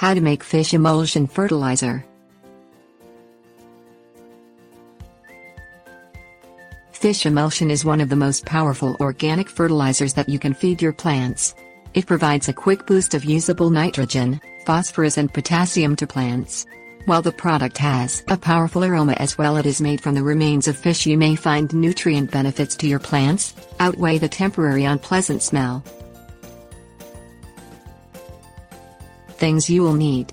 How to make fish emulsion fertilizer. Fish emulsion is one of the most powerful organic fertilizers that you can feed your plants. It provides a quick boost of usable nitrogen, phosphorus and potassium to plants. While the product has a powerful aroma as well, it is made from the remains of fish. You may find nutrient benefits to your plants outweigh the temporary unpleasant smell. Things you will need: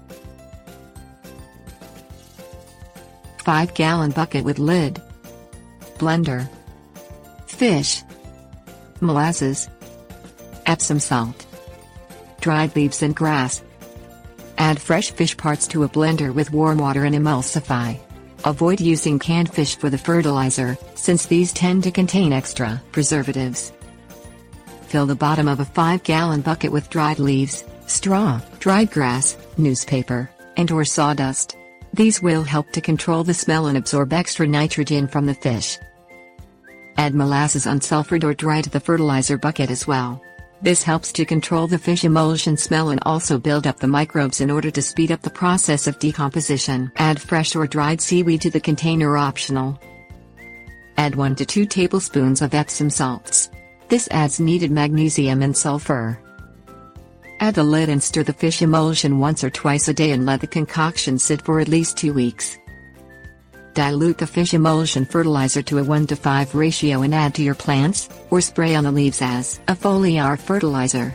5-gallon bucket with lid, blender, fish, molasses, Epsom salt, dried leaves and grass. Add fresh fish parts to a blender with warm water and emulsify. Avoid using canned fish for the fertilizer, since these tend to contain extra preservatives. Fill the bottom of a 5-gallon bucket with dried leaves, straw, dried grass, newspaper, and/or sawdust. These will help to control the smell and absorb extra nitrogen from the fish. Add molasses unsulfured or dry to the fertilizer bucket as well. This helps to control the fish emulsion smell and also build up the microbes in order to speed up the process of decomposition. Add fresh or dried seaweed to the container, optional. Add 1 to 2 tablespoons of Epsom salts. This adds needed magnesium and sulfur. Add the lid and stir the fish emulsion once or twice a day and let the concoction sit for at least 2 weeks. Dilute the fish emulsion fertilizer to a 1:5 ratio and add to your plants, or spray on the leaves as a foliar fertilizer.